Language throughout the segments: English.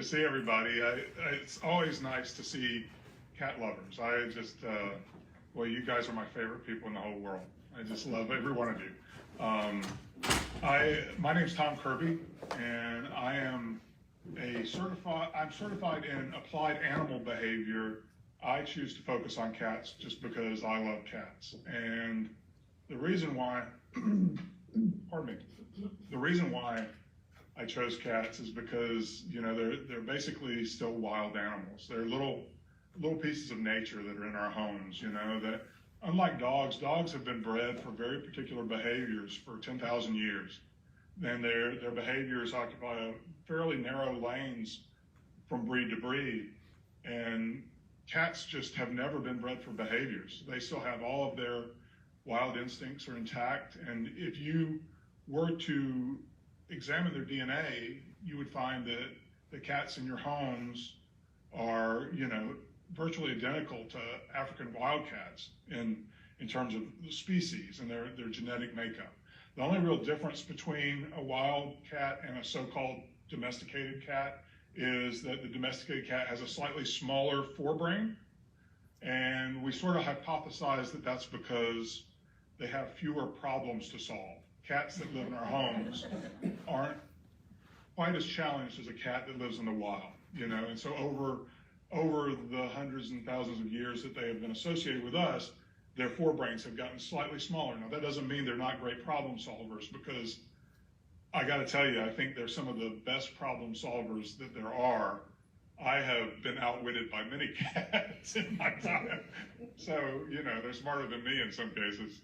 to see everybody. It's always nice to see cat lovers. I just, well, you guys are my favorite people in the whole world. I just love every one of you. My name's Tom Kirby, and I am I'm certified in applied animal behavior. I choose to focus on cats just because I love cats. And the reason why, pardon me, the reason why I chose cats is because, you know, they're basically still wild animals. They're little pieces of nature that are in our homes, you know, that unlike dogs have been bred for very particular behaviors for 10,000 years. And their behaviors occupy fairly narrow lanes from breed to breed. And cats just have never been bred for behaviors. They still have all of their wild instincts are intact. And if you were to examine their DNA, you would find that the cats in your homes are, you know, virtually identical to African wildcats in terms of the species and their genetic makeup. The only real difference between a wild cat and a so-called domesticated cat is that the domesticated cat has a slightly smaller forebrain, and we sort of hypothesize that that's because they have fewer problems to solve. Cats that live in our homes aren't quite as challenged as a cat that lives in the wild, you know, and so over the hundreds and thousands of years that they have been associated with us, their forebrains have gotten slightly smaller. Now, that doesn't mean they're not great problem solvers, because I got to tell you, I think they're some of the best problem solvers that there are. I have been outwitted by many cats in my time. So, you know, they're smarter than me in some cases.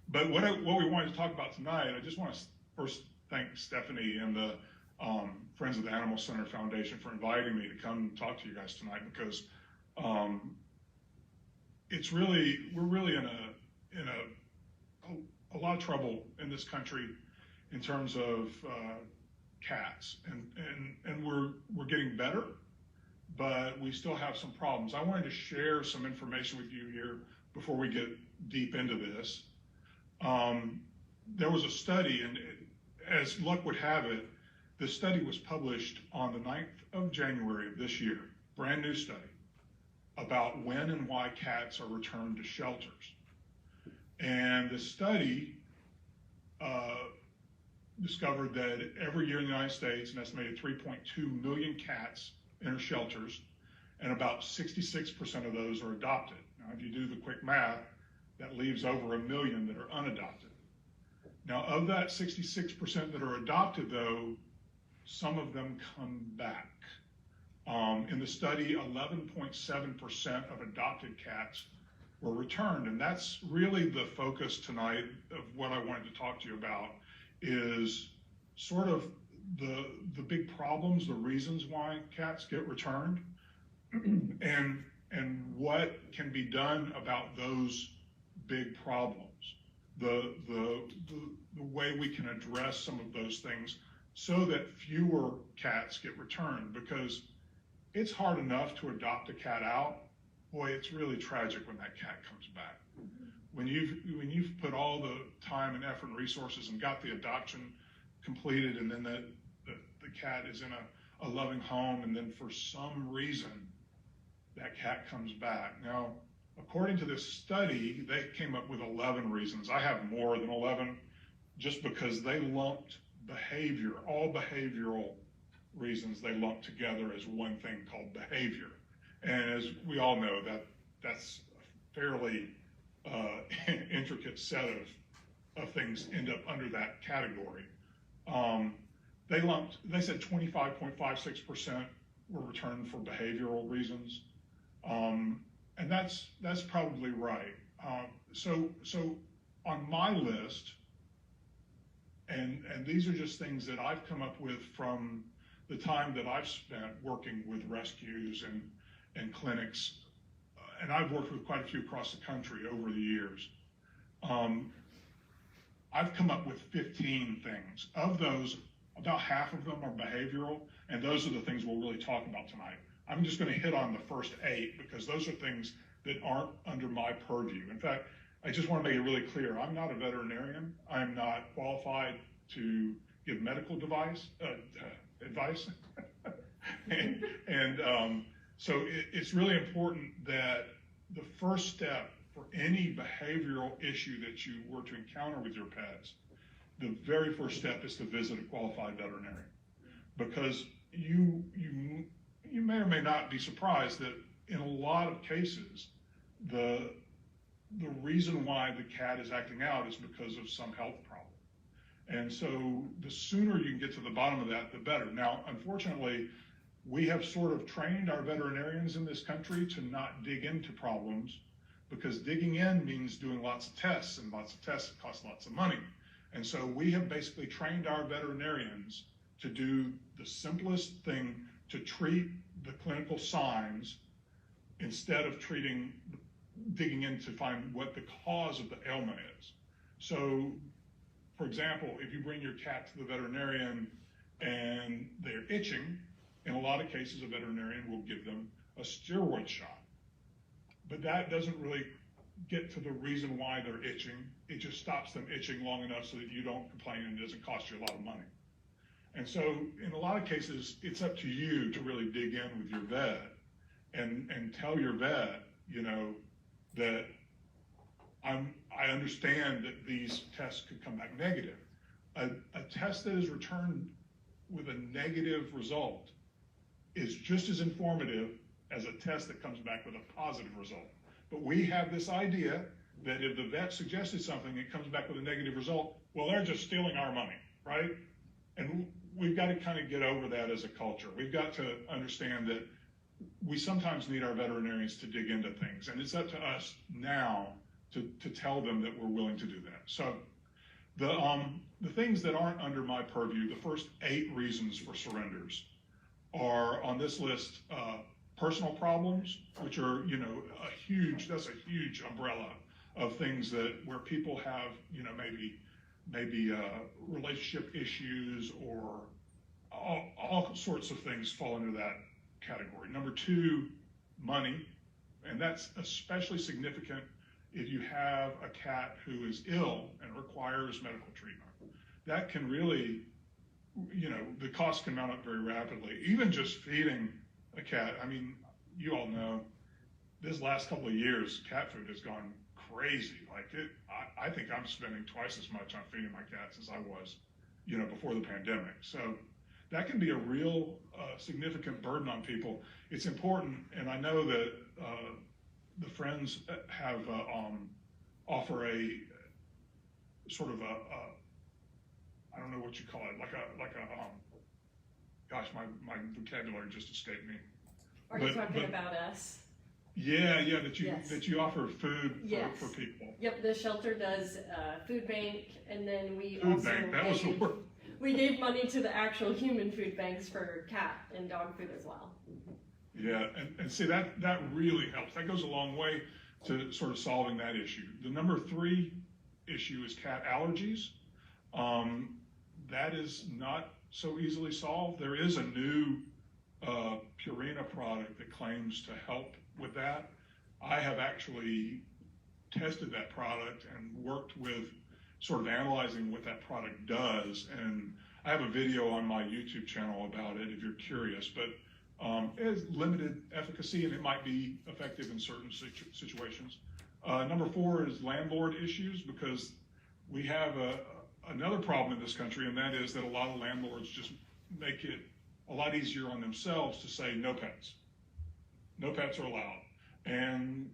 But what we wanted to talk about tonight, I just want to first thank Stephanie and the Friends of the Animal Center Foundation for inviting me to come talk to you guys tonight, because we're really in a lot of trouble in this country in terms of cats, and we're getting better, but we still have some problems. I wanted to share some information with you here before we get deep into this. There was a study, and as luck would have it, the study was published on the 9th of January of this year, brand new study, about when and why cats are returned to shelters. And the study discovered that every year in the United States, an estimated 3.2 million cats enter shelters, and about 66% of those are adopted. Now, if you do the quick math, that leaves over 1 million that are unadopted. Now, of that 66% that are adopted, though, some of them come back. In the study, 11.7% of adopted cats were returned, and that's really the focus tonight of what I wanted to talk to you about, is sort of the big problems, the reasons why cats get returned, and what can be done about those big problems, the way we can address some of those things so that fewer cats get returned, because it's hard enough to adopt a cat out. Boy, it's really tragic when that cat comes back. When you've put all the time and effort and resources and got the adoption completed, and then the cat is in a loving home, and then for some reason that cat comes back. Now, according to this study, they came up with 11 reasons. I have more than 11, just because they lumped behavior, all behavioral reasons, they lumped together as one thing called behavior. And as we all know, that's a fairly intricate set of things end up under that category. They said 25.56% were returned for behavioral reasons. And that's probably right. So on my list, and these are just things that I've come up with from the time that I've spent working with rescues and clinics, and I've worked with quite a few across the country over the years. I've come up with 15 things. Of those, about half of them are behavioral, and those are the things we'll really talk about tonight. I'm just going to hit on the first 8 because those are things that aren't under my purview. In fact, I just want to make it really clear, I'm not a veterinarian. I'm not qualified to give medical advice. advice. So it's really important that the first step for any behavioral issue that you were to encounter with your pets, the very first step is to visit a qualified veterinarian, because you may or may not be surprised that in a lot of cases, the reason why the cat is acting out is because of some health problem. And so the sooner you can get to the bottom of that, the better. Now, unfortunately, we have sort of trained our veterinarians in this country to not dig into problems, because digging in means doing lots of tests, and lots of tests cost lots of money. And so we have basically trained our veterinarians to do the simplest thing, to treat the clinical signs instead of digging in to find what the cause of the ailment is. So, for example, if you bring your cat to the veterinarian and they're itching, in a lot of cases, a veterinarian will give them a steroid shot. But that doesn't really get to the reason why they're itching. It just stops them itching long enough so that you don't complain and it doesn't cost you a lot of money. And so in a lot of cases, it's up to you to really dig in with your vet and tell your vet, that I understand that these tests could come back negative. A test that is returned with a negative result is just as informative as a test that comes back with a positive result. But we have this idea that if the vet suggested something, it comes back with a negative result, well, they're just stealing our money, right? And we've got to kind of get over that as a culture. We've got to understand that we sometimes need our veterinarians to dig into things, and it's up to us now to tell them that we're willing to do that. So the things that aren't under my purview, the first 8 reasons for surrenders are on this list. Personal problems, which are, that's a huge umbrella of things where people have, maybe relationship issues, or all sorts of things fall into that category. Number 2, money, and that's especially significant if you have a cat who is ill and requires medical treatment. That can really, the cost can mount up very rapidly. Even just feeding a cat, you all know, this last couple of years, cat food has gone crazy. I think I'm spending twice as much on feeding my cats as I was, before the pandemic. So that can be a real significant burden on people. It's important, and I know that the Friends have offer a sort of I don't know what you call it, gosh, my vocabulary just escaped me. Are you talking about us? Yeah, that you offer food yes. for people. Yep, the shelter does food bank, and then we food bank. That was the word. We gave money to the actual human food banks for cat and dog food as well. Yeah, and see, that really helps. That goes a long way to sort of solving that issue. The number 3 issue is cat allergies. That is not so easily solved. There is a new Purina product that claims to help with that. I have actually tested that product and worked with sort of analyzing what that product does, and I have a video on my YouTube channel about it if you're curious, but it has limited efficacy and it might be effective in certain situations. Number 4 is landlord issues, because we have another problem in this country, and that is that a lot of landlords just make it a lot easier on themselves to say no pets. No pets are allowed. And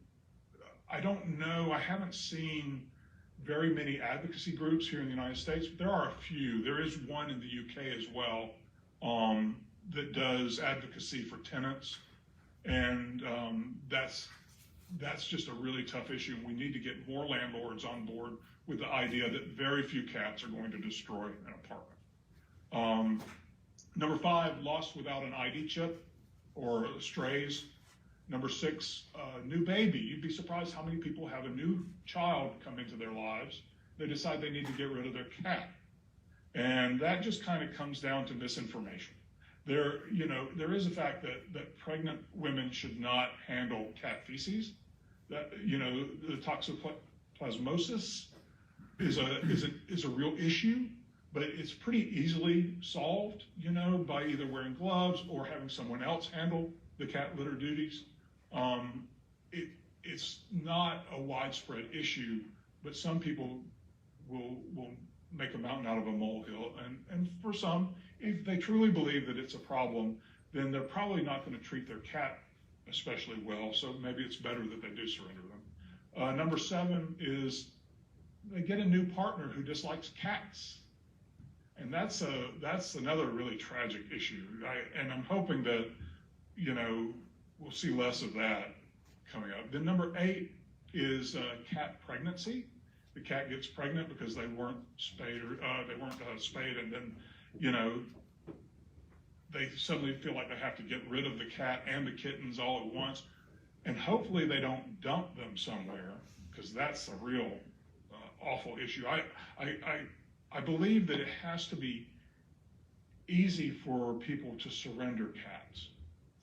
I don't know, I haven't seen very many advocacy groups here in the United States, but there are a few. There is one in the UK as well that does advocacy for tenants, and that's just a really tough issue. We need to get more landlords on board with the idea that very few cats are going to destroy an apartment. Number 5, lost without an ID chip or strays. Number 6, new baby. You'd be surprised how many people have a new child come into their lives. They decide they need to get rid of their cat. And that just kind of comes down to misinformation. There is a fact that pregnant women should not handle cat feces. That, the toxoplasmosis is a real issue. but it's pretty easily solved, by either wearing gloves or having someone else handle the cat litter duties. It's not a widespread issue, but some people will make a mountain out of a molehill. And for some, if they truly believe that it's a problem, then they're probably not going to treat their cat especially well. So maybe it's better that they do surrender them. Number 7 is they get a new partner who dislikes cats. And that's another really tragic issue. And I'm hoping that, we'll see less of that coming up. Then number 8 is cat pregnancy. The cat gets pregnant because they weren't spayed, and then, they suddenly feel like they have to get rid of the cat and the kittens all at once. And hopefully they don't dump them somewhere, because that's a real awful issue. I believe that it has to be easy for people to surrender cats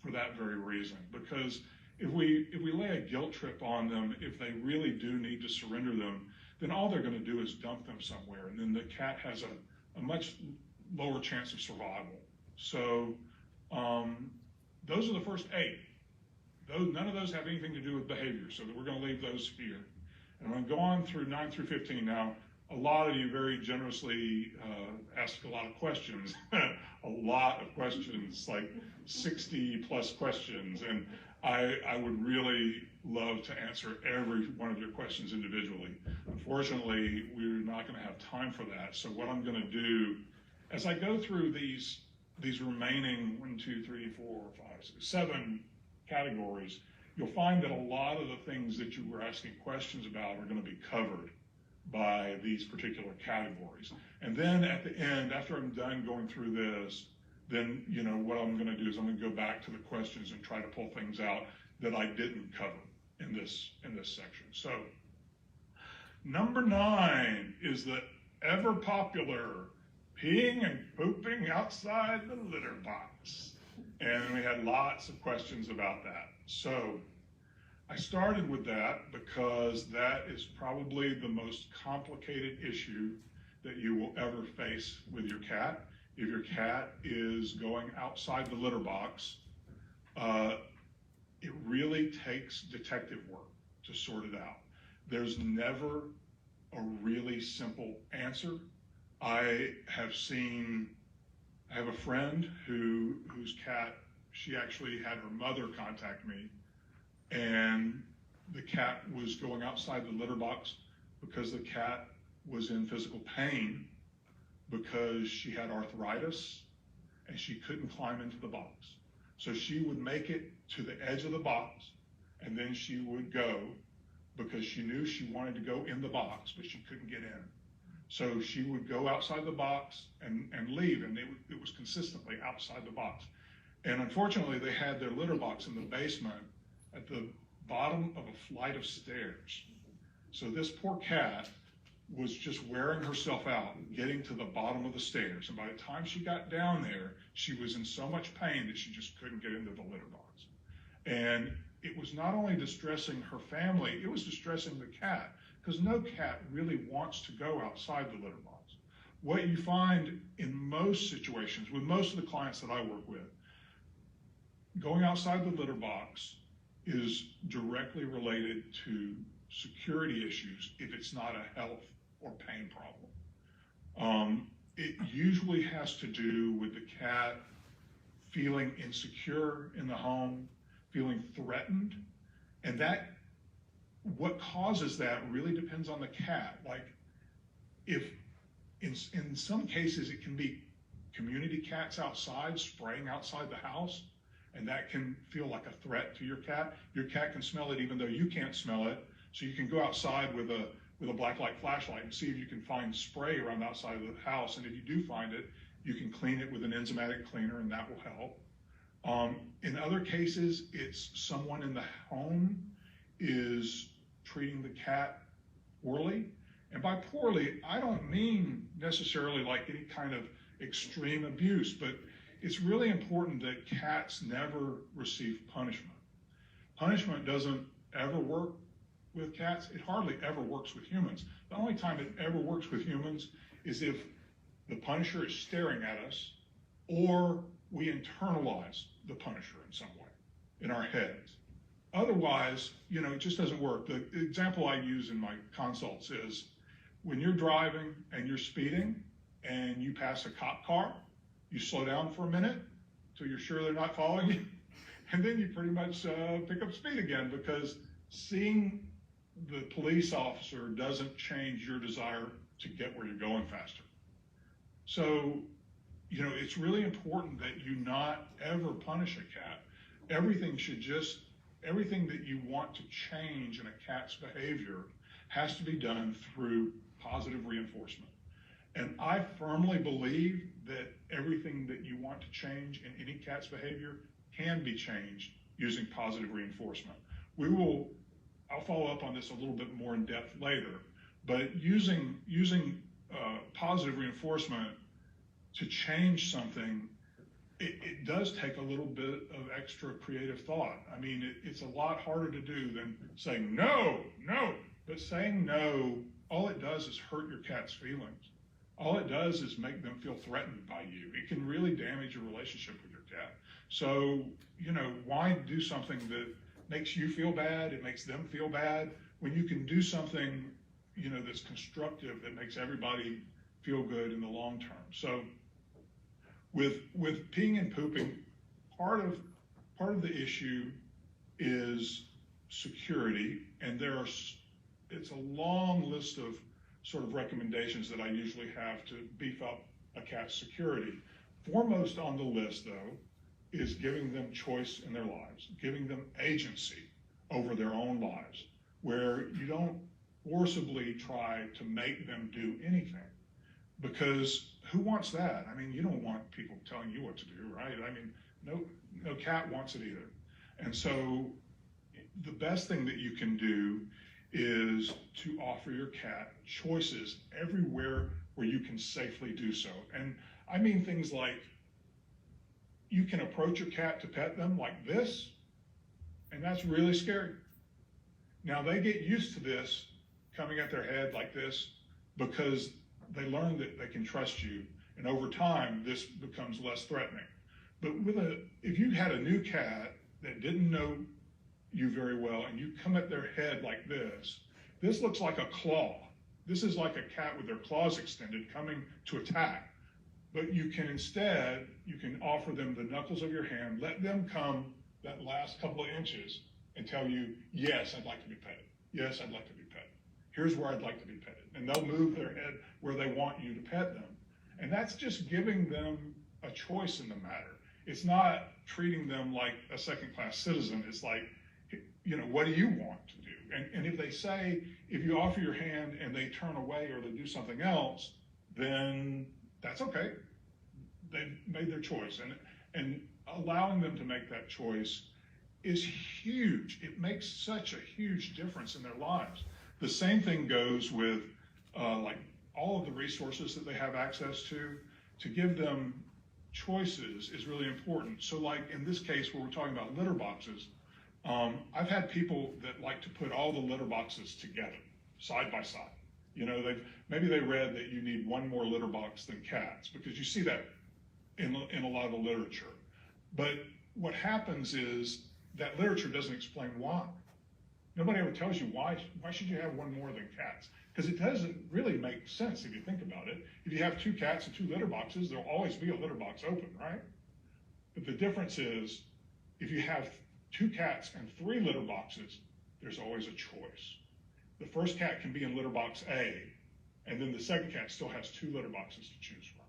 for that very reason, because if we lay a guilt trip on them, if they really do need to surrender them, then all they're going to do is dump them somewhere, and then the cat has a much lower chance of survival. So those are the first 8. None of those have anything to do with behavior, so that we're going to leave those here. And I'm going to go on through 9 through 15 now. A lot of you very generously asked a lot of questions, a lot of questions, like 60 plus questions. And I would really love to answer every one of your questions individually. Unfortunately, we're not going to have time for that. So what I'm going to do, as I go through these remaining 1, 2, 3, 4, 5, 6, 7 categories, you'll find that a lot of the things that you were asking questions about are going to be covered by these particular categories. And then at the end, after I'm done going through this, then what I'm going to do is I'm going to go back to the questions and try to pull things out that I didn't cover in this section. So number 9 is the ever popular peeing and pooping outside the litter box. And we had lots of questions about that. So I started with that because that is probably the most complicated issue that you will ever face with your cat. If your cat is going outside the litter box, it really takes detective work to sort it out. There's never a really simple answer. I have a friend whose cat, she actually had her mother contact me, and the cat was going outside the litter box because the cat was in physical pain because she had arthritis and she couldn't climb into the box. So she would make it to the edge of the box, and then she would go because she knew she wanted to go in the box, but she couldn't get in. So she would go outside the box and leave, and it was consistently outside the box. And unfortunately, they had their litter box in the basement at the bottom of a flight of stairs. So this poor cat was just wearing herself out, getting to the bottom of the stairs. And by the time she got down there, she was in so much pain that she just couldn't get into the litter box. And it was not only distressing her family, it was distressing the cat, because no cat really wants to go outside the litter box. What you find in most situations, with most of the clients that I work with, going outside the litter box is directly related to security issues if it's not a health or pain problem. It usually has to do with the cat feeling insecure in the home, feeling threatened, and that what causes that really depends on the cat. Like, if in some cases it can be community cats outside spraying outside the house, and that can feel like a threat to your cat. Your cat can smell it even though you can't smell it, so you can go outside with a black light flashlight and see if you can find spray around the outside of the house, and if you do find it, you can clean it with an enzymatic cleaner, and that will help. In other cases, it's someone in the home is treating the cat poorly. And by poorly, I don't mean necessarily like any kind of extreme abuse, but it's really important that cats never receive punishment. Punishment doesn't ever work with cats. It hardly ever works with humans. The only time it ever works with humans is if the Punisher is staring at us, or we internalize the Punisher in some way in our heads. Otherwise, it just doesn't work. The example I use in my consults is when you're driving and you're speeding and you pass a cop car, you slow down for a minute till you're sure they're not following you, and then you pretty much pick up speed again, because seeing the police officer doesn't change your desire to get where you're going faster. So, it's really important that you not ever punish a cat. Everything that you want to change in a cat's behavior has to be done through positive reinforcement. And I firmly believe that everything that you want to change in any cat's behavior can be changed using positive reinforcement. I'll follow up on this a little bit more in depth later, but using positive reinforcement to change something, it does take a little bit of extra creative thought. I mean, it's a lot harder to do than saying no, but saying no, all it does is hurt your cat's feelings. All it does is make them feel threatened by you. It can really damage your relationship with your cat. So, why do something that makes you feel bad, it makes them feel bad, when you can do something, that's constructive, that makes everybody feel good in the long term. So with peeing and pooping, part of the issue is security, and it's a long list of sort of recommendations that I usually have to beef up a cat's security. Foremost on the list, though, is giving them choice in their lives, giving them agency over their own lives, where you don't forcibly try to make them do anything. Because who wants that? I mean, you don't want people telling you what to do, right? I mean, no cat wants it either. And so the best thing that you can do is to offer your cat choices everywhere where you can safely do so. And I mean things like, you can approach your cat to pet them like this, and that's really scary. Now they get used to this coming at their head like this because they learn that they can trust you, and over time this becomes less threatening. But if you had a new cat that didn't know you very well and you come at their head like this looks like a claw. This is like a cat with their claws extended coming to attack. But you can offer them the knuckles of your hand, let them come that last couple of inches and tell you, yes, I'd like to be petted. Yes, I'd like to be petted. Here's where I'd like to be petted. And they'll move their head where they want you to pet them. And that's just giving them a choice in the matter. It's not treating them like a second-class citizen. It's like, what do you want to do? And if you offer your hand and they turn away or they do something else, then that's okay. They've made their choice. And allowing them to make that choice is huge. It makes such a huge difference in their lives. The same thing goes with like all of the resources that they have access to give them choices is really important. So like in this case where we're talking about litter boxes, I've had people that like to put all the litter boxes together, side by side. Maybe they read that you need one more litter box than cats, because you see that in a lot of the literature. But what happens is that literature doesn't explain why. Nobody ever tells you why should you have one more than cats? Because it doesn't really make sense if you think about it. If you have 2 cats and 2 litter boxes, there'll always be a litter box open, right? But the difference is if you have 2 cats and 3 litter boxes, there's always a choice. The first cat can be in litter box A, and then the second cat still has 2 litter boxes to choose from.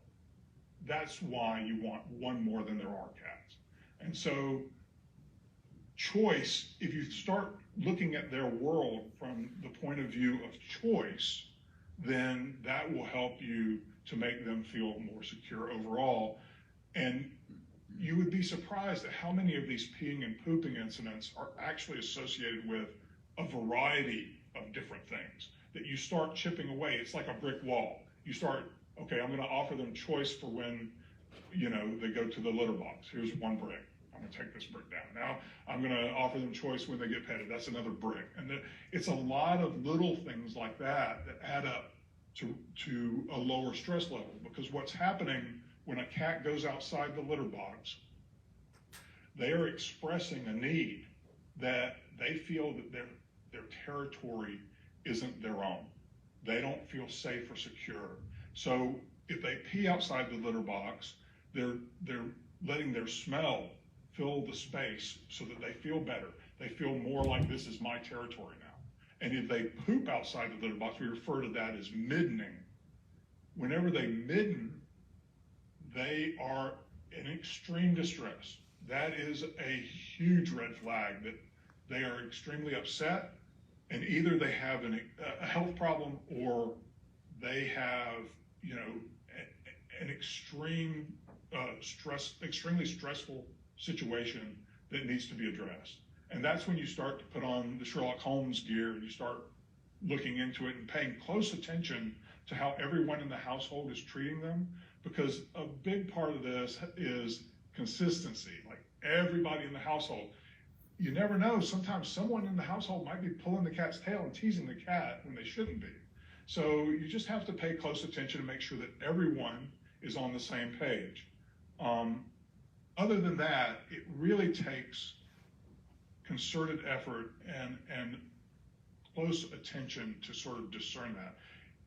That's why you want one more than there are cats. And so choice, if you start looking at their world from the point of view of choice, then that will help you to make them feel more secure overall. And you would be surprised at how many of these peeing and pooping incidents are actually associated with a variety of different things that you start chipping away. It's like a brick wall. You start, okay, I'm going to offer them choice for when, they go to the litter box. Here's one brick. I'm going to take this brick down. Now I'm going to offer them choice when they get petted. That's another brick. And it's a lot of little things like that add up to a lower stress level, because what's happening when a cat goes outside the litter box, they are expressing a need that they feel that their territory isn't their own. They don't feel safe or secure. So if they pee outside the litter box, they're letting their smell fill the space so that they feel better. They feel more like this is my territory now. And if they poop outside the litter box, we refer to that as middening. Whenever they midden, they are in extreme distress. That is a huge red flag that they are extremely upset, and either they have a health problem or they have, an extremely stressful situation that needs to be addressed. And that's when you start to put on the Sherlock Holmes gear and you start looking into it and paying close attention to how everyone in the household is treating them, because a big part of this is consistency. Like everybody in the household, you never know, sometimes someone in the household might be pulling the cat's tail and teasing the cat when they shouldn't be. So you just have to pay close attention and make sure that everyone is on the same page. Other than that, it really takes concerted effort and close attention to sort of discern that.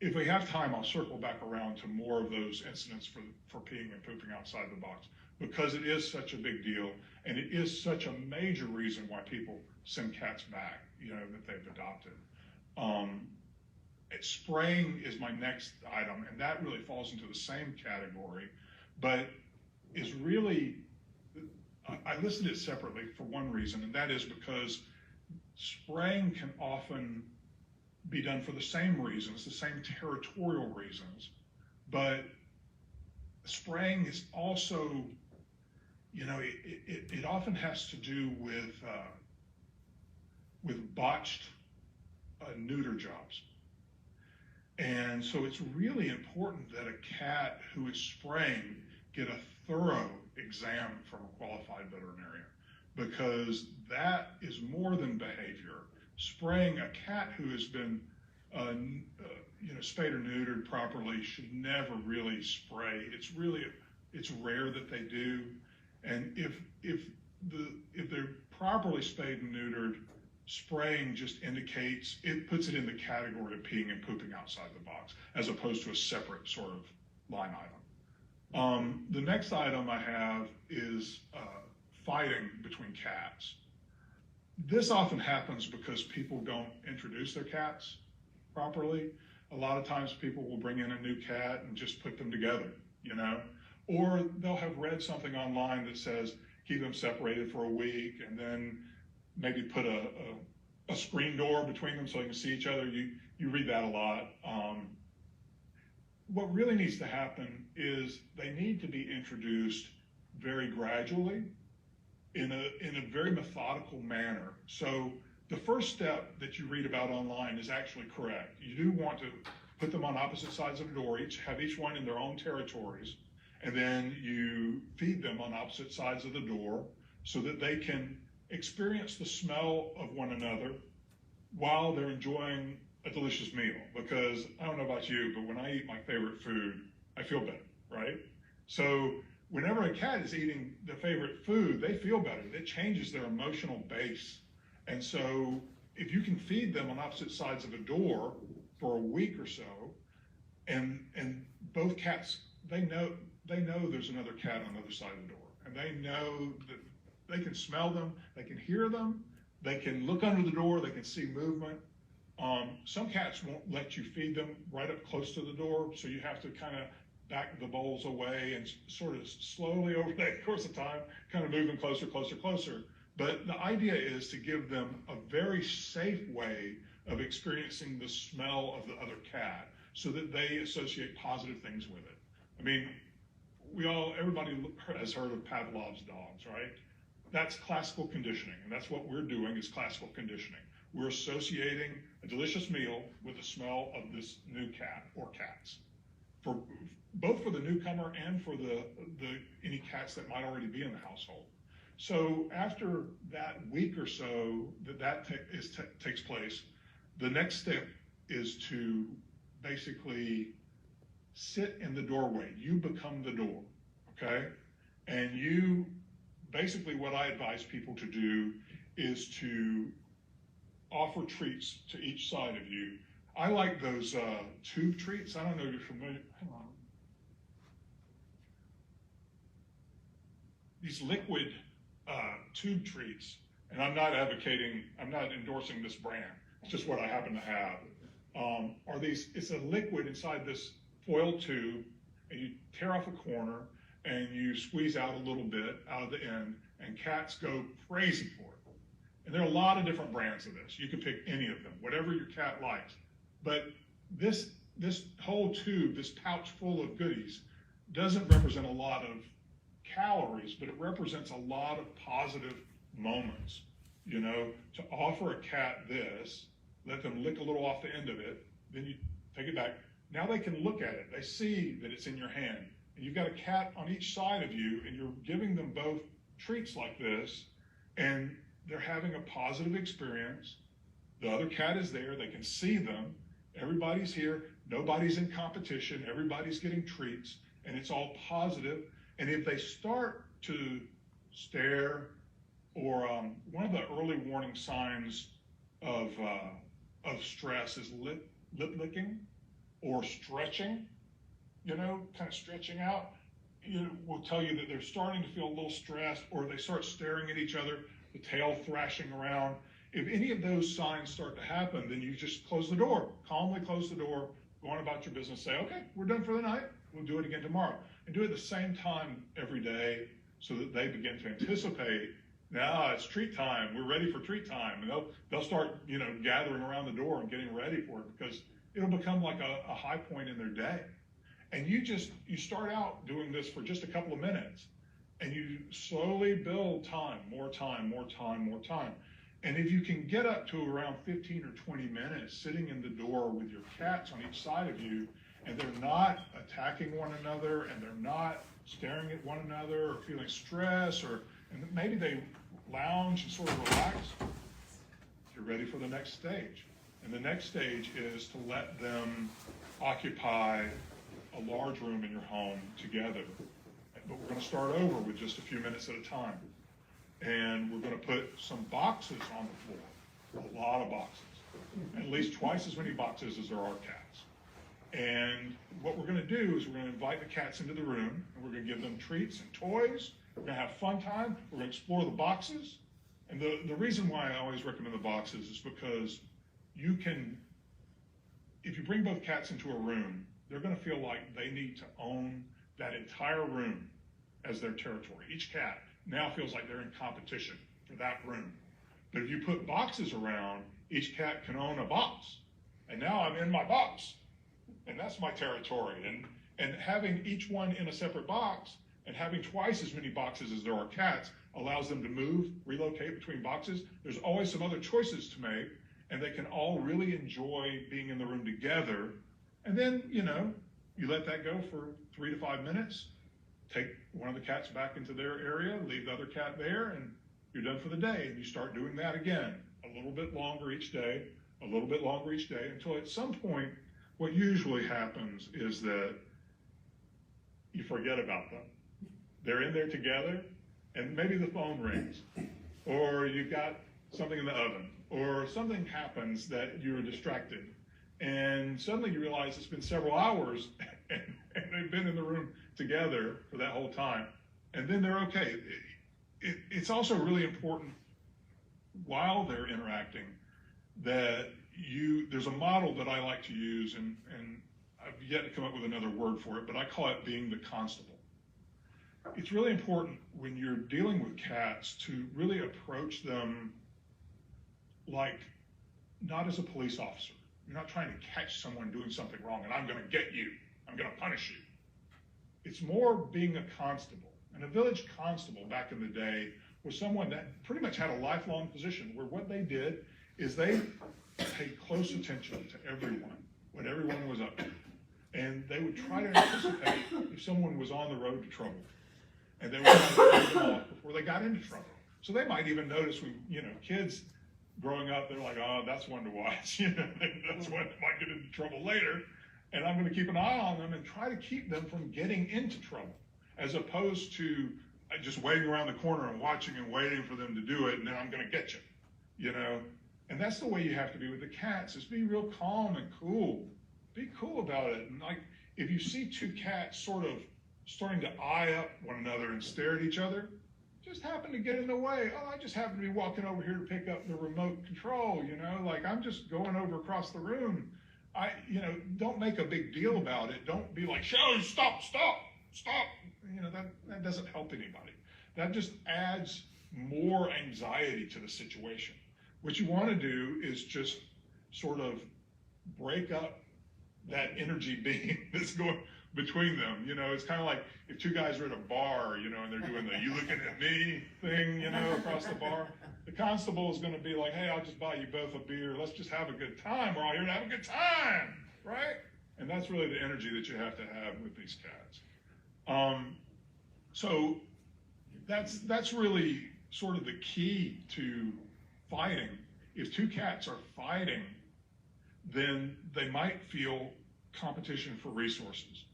If we have time, I'll circle back around to more of those incidents for peeing and pooping outside the box, because it is such a big deal, and it is such a major reason why people send cats back, that they've adopted. Spraying is my next item, and that really falls into the same category, but is really, I listed it separately for one reason, and that is because spraying can often be done for the same reasons, the same territorial reasons, but spraying is also, it often has to do with botched neuter jobs. And so it's really important that a cat who is spraying get a thorough exam from a qualified veterinarian, because that is more than behavior. Spraying a cat who has been spayed or neutered properly should never really spray. It's rare that they do. And if they're properly spayed and neutered, spraying just indicates, it puts it in the category of peeing and pooping outside the box, as opposed to a separate sort of line item. The next item I have is fighting between cats. This often happens because people don't introduce their cats properly. A lot of times people will bring in a new cat and just put them together, or they'll have read something online that says keep them separated for a week, and then maybe put a screen door between them so they can see each other. You read that a lot. What really needs to happen is they need to be introduced very gradually in a very methodical manner. So the first step that you read about online is actually correct. You do want to put them on opposite sides of the door, have each one in their own territories, and then you feed them on opposite sides of the door so that they can experience the smell of one another while they're enjoying a delicious meal. Because I don't know about you, but when I eat my favorite food, I feel better, right? So whenever a cat is eating their favorite food, they feel better. It changes their emotional base. And so if you can feed them on opposite sides of a door for a week or so, and both cats, they know there's another cat on the other side of the door, and they know that they can smell them, they can hear them, they can look under the door, they can see movement. Some cats won't let you feed them right up close to the door, so you have to kind of back the bowls away and sort of slowly over the course of time, kind of moving closer. But the idea is to give them a very safe way of experiencing the smell of the other cat so that they associate positive things with it. I mean, everybody has heard of Pavlov's dogs, right? That's classical conditioning, and that's what we're doing is classical conditioning. We're associating a delicious meal with the smell of this new cat or cats, both for the newcomer and for any cats that might already be in the household. So after that week or so that takes place, the next step is to basically sit in the doorway. You become the door, okay? And you, basically what I advise people to do is to offer treats to each side of you. I like those tube treats. I don't know if you're familiar. Hang on. These liquid tube treats, and I'm not endorsing this brand. It's just what I happen to have. Are these? It's a liquid inside this foil tube, and you tear off a corner and you squeeze out a little bit out of the end, and cats go crazy for it. And there are a lot of different brands of this. You can pick any of them, whatever your cat likes. But this whole tube, this pouch full of goodies, doesn't represent a lot of calories, but it represents a lot of positive moments. You know, to offer a cat this, let them lick a little off the end of it, then you take it back. Now they can look at it. They see that it's in your hand. And you've got a cat on each side of you, and you're giving them both treats like this, and they're having a positive experience. The other cat is there. They can see them. Everybody's here. Nobody's in competition. Everybody's getting treats, and it's all positive. And if they start to stare, or one of the early warning signs of stress is lip licking or stretching, you know, kind of stretching out, it will tell you that they're starting to feel a little stressed, or they start staring at each other, the tail thrashing around. If any of those signs start to happen, then you just close the door, calmly close the door, go on about your business, say, okay, we're done for the night. We'll do it again tomorrow. And do it at the same time every day so that they begin to anticipate, now it's treat time. We're ready for treat time. And they'll start, you know, gathering around the door and getting ready for it, because it'll become like a high point in their day. And you start out doing this for just a couple of minutes, and you slowly build time, more time, more time, more time. And if you can get up to around 15 or 20 minutes sitting in the door with your cats on each side of you, and they're not attacking one another, and they're not staring at one another or feeling stress, and maybe they lounge and sort of relax, you're ready for the next stage. And the next stage is to let them occupy a large room in your home together. But we're going to start over with just a few minutes at a time. And we're going to put some boxes on the floor, a lot of boxes, at least twice as many boxes as there are cats. And what we're going to do is we're going to invite the cats into the room, and we're going to give them treats and toys. We're going to have fun time. We're going to explore the boxes. And the reason why I always recommend the boxes is because you can, if you bring both cats into a room, they're going to feel like they need to own that entire room as their territory. Each cat now feels like they're in competition for that room. But if you put boxes around, each cat can own a box. And now I'm in my box, and that's my territory. And having each one in a separate box and having twice as many boxes as there are cats allows them to move, relocate between boxes. There's always some other choices to make, and they can all really enjoy being in the room together. And then, you know, you let that go for 3 to 5 minutes, take one of the cats back into their area, leave the other cat there, and you're done for the day. And you start doing that again, a little bit longer each day, a little bit longer each day, until at some point, what usually happens is that you forget about them. They're in there together, and maybe the phone rings, or you've got something in the oven, or something happens that you're distracted. And suddenly you realize it's been several hours and they've been in the room together for that whole time. And then they're okay. It's also really important while they're interacting that there's a model that I like to use, and I've yet to come up with another word for it, but I call it being the constable. It's really important when you're dealing with cats to really approach them like not as a police officer. You're not trying to catch someone doing something wrong and I'm going to get you, I'm going to punish you. It's more being a constable. And a village constable back in the day was someone that pretty much had a lifelong position where what they did is they paid close attention to everyone, what everyone was up to. And they would try to anticipate if someone was on the road to trouble. And they would try to fight them off before they got into trouble. So they might even notice when, kids growing up, they're like, oh, that's one to watch. That's one that might get into trouble later. and I'm going to keep an eye on them and try to keep them from getting into trouble, as opposed to just waiting around the corner and watching and waiting for them to do it, and then I'm going to get you, you know? And that's the way you have to be with the cats, is be real calm and cool. Be cool about it. And like, if you see two cats sort of starting to eye up one another and stare at each other, just happen to get in the way. Oh, I just happen to be walking over here to pick up the remote control, you know, like I'm just going over across the room. Don't make a big deal about it. Don't be like, Shelley, stop. You know, that doesn't help anybody. That just adds more anxiety to the situation. What you want to do is just sort of break up that energy beam that's going between them. You know, it's kind of like if two guys are at a bar, you know, and they're doing the "you looking at me" thing, you know, across the bar. The constable is going to be like, "Hey, I'll just buy you both a beer. Let's just have a good time. We're all here to have a good time," right? And that's really the energy that you have to have with these cats. So that's really sort of the key to fighting. If two cats are fighting, then they might feel competition for resources.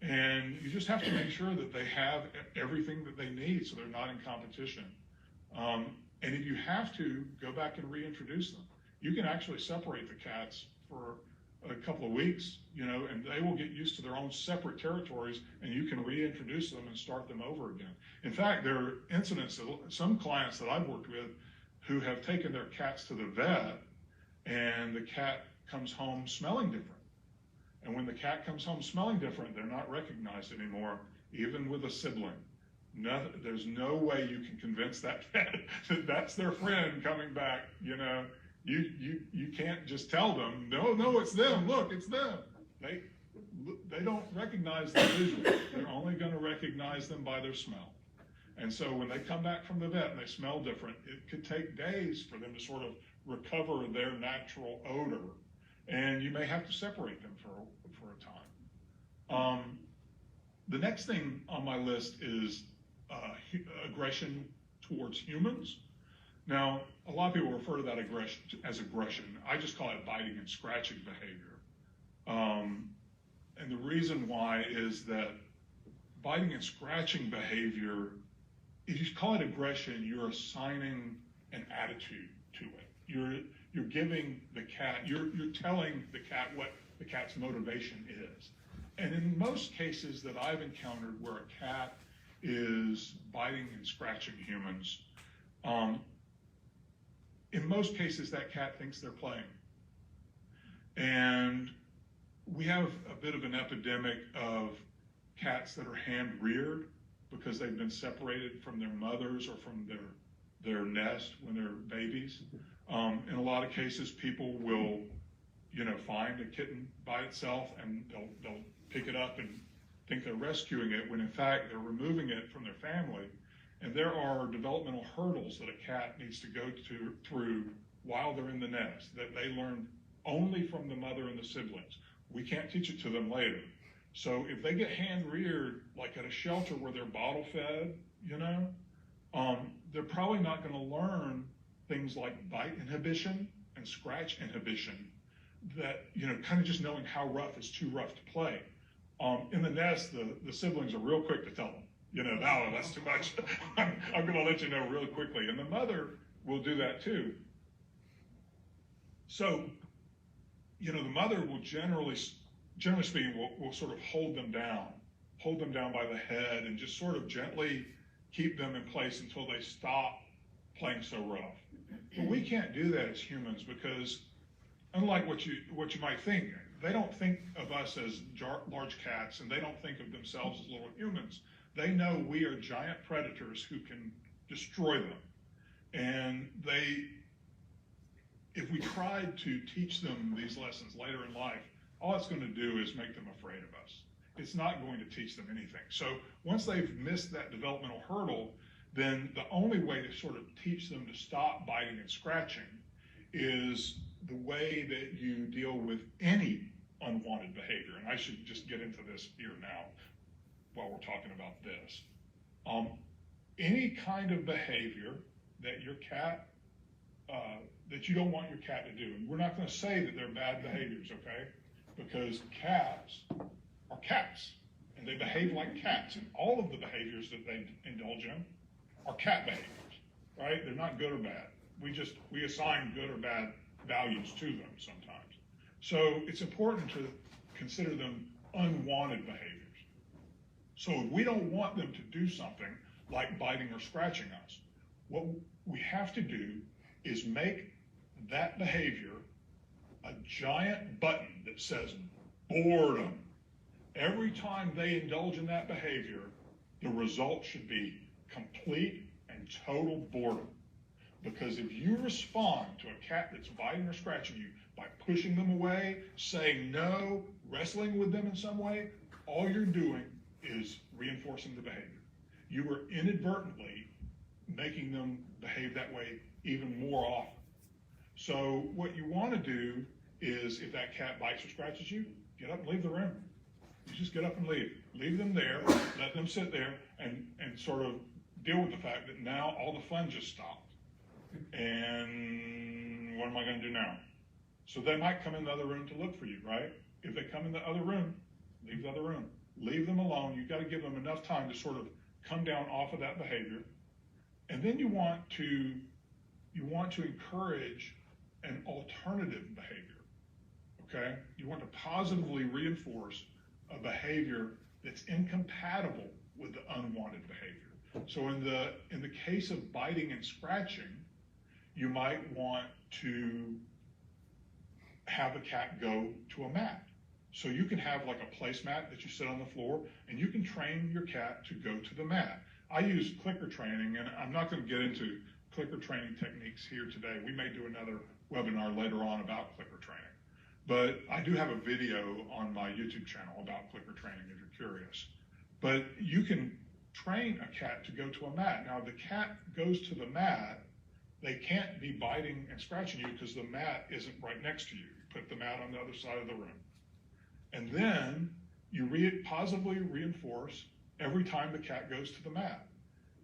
And you just have to make sure that they have everything that they need so they're not in competition. And if you have to, go back and reintroduce them. You can actually separate the cats for a couple of weeks, you know, and they will get used to their own separate territories, and you can reintroduce them and start them over again. In fact, there are incidents, some clients that I've worked with who have taken their cats to the vet, and the cat comes home smelling different. And when the cat comes home smelling different, they're not recognized anymore, even with a sibling. There's no way you can convince that cat that that's their friend coming back, you know. You can't just tell them, no, it's them, look, it's them. They don't recognize them visually. They're only going to recognize them by their smell. And so when they come back from the vet and they smell different, it could take days for them to sort of recover their natural odor. And you may have to separate them for a time. The next thing on my list is aggression towards humans. Now, a lot of people refer to that aggression as aggression. I just call it biting and scratching behavior. And the reason why is that biting and scratching behavior, if you call it aggression, you're assigning an attitude to it. You're giving the cat, you're telling the cat what the cat's motivation is. And in most cases that I've encountered where a cat is biting and scratching humans, in most cases that cat thinks they're playing. And we have a bit of an epidemic of cats that are hand-reared because they've been separated from their mothers or from their nest when they're babies. In a lot of cases, people will, find a kitten by itself and they'll pick it up and think they're rescuing it when in fact they're removing it from their family. And there are developmental hurdles that a cat needs to go through while they're in the nest that they learn only from the mother and the siblings. We can't teach it to them later. So if they get hand-reared, like at a shelter where they're bottle-fed, they're probably not going to learn things like bite inhibition and scratch inhibition that, kind of just knowing how rough is too rough to play. In the nest, the siblings are real quick to tell them, no, that's too much. I'm going to let you know really quickly. And the mother will do that too. So, the mother will generally speaking, will sort of hold them down by the head and just sort of gently keep them in place until they stop playing so rough. But we can't do that as humans because unlike what you might think, they don't think of us as large cats and they don't think of themselves as little humans. They know we are giant predators who can destroy them. And if we tried to teach them these lessons later in life, all it's going to do is make them afraid of us. It's not going to teach them anything. So once they've missed that developmental hurdle, then the only way to sort of teach them to stop biting and scratching is the way that you deal with any unwanted behavior. And I should just get into this here now while we're talking about this. Any kind of behavior that your cat, that you don't want your cat to do. And we're not going to say that they're bad behaviors, okay? because cats are cats, and they behave like cats, and all of the behaviors that they indulge in are cat behaviors, right? They're not good or bad. We assign good or bad values to them sometimes. So it's important to consider them unwanted behaviors. So if we don't want them to do something like biting or scratching us, what we have to do is make that behavior a giant button that says boredom. Every time they indulge in that behavior, the result should be complete and total boredom. Because if you respond to a cat that's biting or scratching you by pushing them away, saying no, wrestling with them in some way, all you're doing is reinforcing the behavior. You are inadvertently making them behave that way even more often. So what you want to do is, if that cat bites or scratches you, get up and leave the room. You just get up and leave. Leave them there, let them sit there, and sort of deal with the fact that now all the fun just stopped. And what am I going to do now? So they might come in the other room to look for you, right? If they come in the other room, leave the other room. Leave them alone. You've got to give them enough time to sort of come down off of that behavior. And then you want to encourage an alternative behavior, okay? You want to positively reinforce a behavior that's incompatible with the unwanted behavior. So in the case of biting and scratching, you might want to have a cat go to a mat. So you can have like a placemat that you sit on the floor, and you can train your cat to go to the mat. I use clicker training, and I'm not going to get into clicker training techniques here today. We may do another webinar later on about clicker training. But I do have a video on my YouTube channel about clicker training if you're curious. But you can train a cat to go to a mat. Now, if the cat goes to the mat, they can't be biting and scratching you because the mat isn't right next to you. You put the mat on the other side of the room. And then you positively reinforce every time the cat goes to the mat.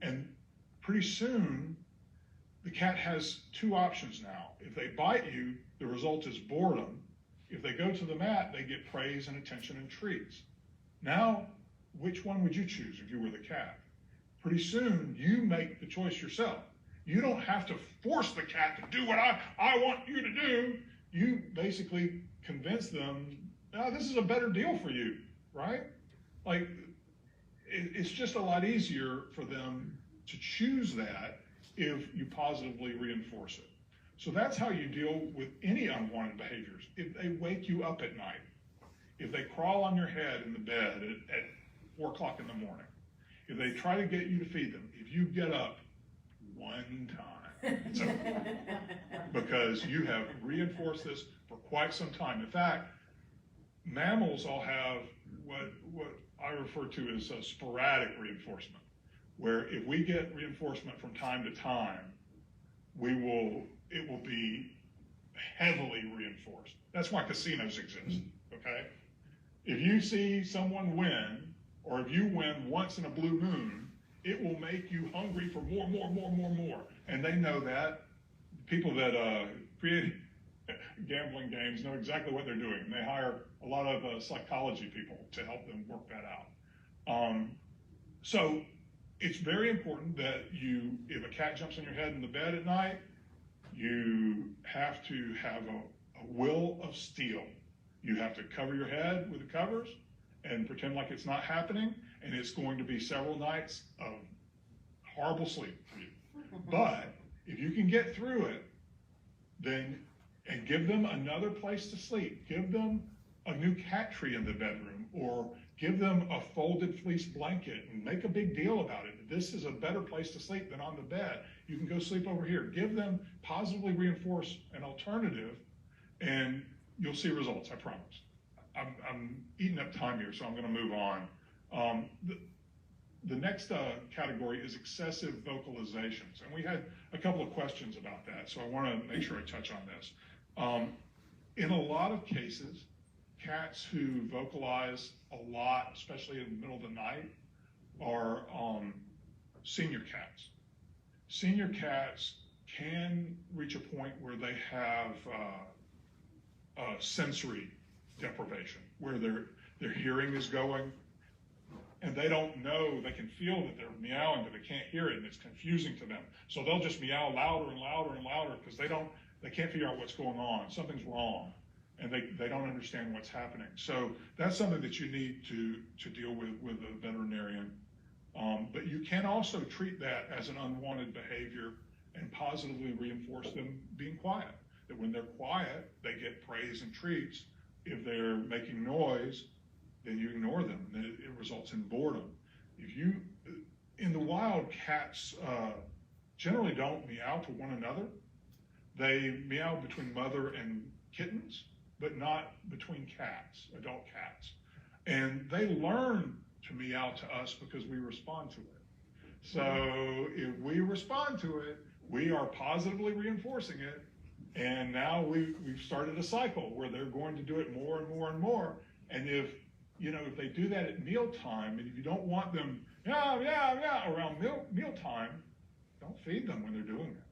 And pretty soon, the cat has two options now. If they bite you, the result is boredom. If they go to the mat, they get praise and attention and treats. Now, which one would you choose if you were the cat? Pretty soon, you make the choice yourself. You don't have to force the cat to do what I want you to do. You basically convince them, no, this is a better deal for you, right? Like, it's just a lot easier for them to choose that if you positively reinforce it. So that's how you deal with any unwanted behaviors. If they wake you up at night, if they crawl on your head in the bed at 4 o'clock in the morning, if they try to get you to feed them, if you get up one time, it's over. Because you have reinforced this for quite some time. In fact, mammals all have what I refer to as a sporadic reinforcement, where if we get reinforcement from time to time, it will be heavily reinforced. That's why casinos exist, okay? If you see someone win, or if you win once in a blue moon, it will make you hungry for more. And they know that. People that create gambling games know exactly what they're doing. They hire a lot of psychology people to help them work that out. So it's very important that if a cat jumps on your head in the bed at night, you have to have a will of steel. You have to cover your head with the covers and pretend like it's not happening, and it's going to be several nights of horrible sleep for you. But if you can get through it, and give them another place to sleep, give them a new cat tree in the bedroom, or give them a folded fleece blanket and make a big deal about it. This is a better place to sleep than on the bed. You can go sleep over here. Give them, positively reinforce an alternative, and you'll see results, I promise. I'm eating up time here, so I'm going to move on. The next category is excessive vocalizations, and we had a couple of questions about that, so I want to make sure I touch on this. In a lot of cases, cats who vocalize a lot, especially in the middle of the night, are senior cats. Senior cats can reach a point where they have sensory deprivation, where their hearing is going, and they don't know, they can feel that they're meowing, but they can't hear it, and it's confusing to them. So they'll just meow louder and louder and louder because they can't figure out what's going on. Something's wrong, and they don't understand what's happening. So that's something that you need to deal with a veterinarian. But you can also treat that as an unwanted behavior and positively reinforce them being quiet. That when they're quiet, they get praise and treats. If they're making noise, then you ignore them. It results in boredom. In the wild, cats generally don't meow to one another. They meow between mother and kittens, but not between cats, adult cats. And they learn to meow to us because we respond to it. So if we respond to it, we are positively reinforcing it. And now we've started a cycle where they're going to do it more and more and more. And if they do that at mealtime, and if you don't want them around mealtime, don't feed them when they're doing it.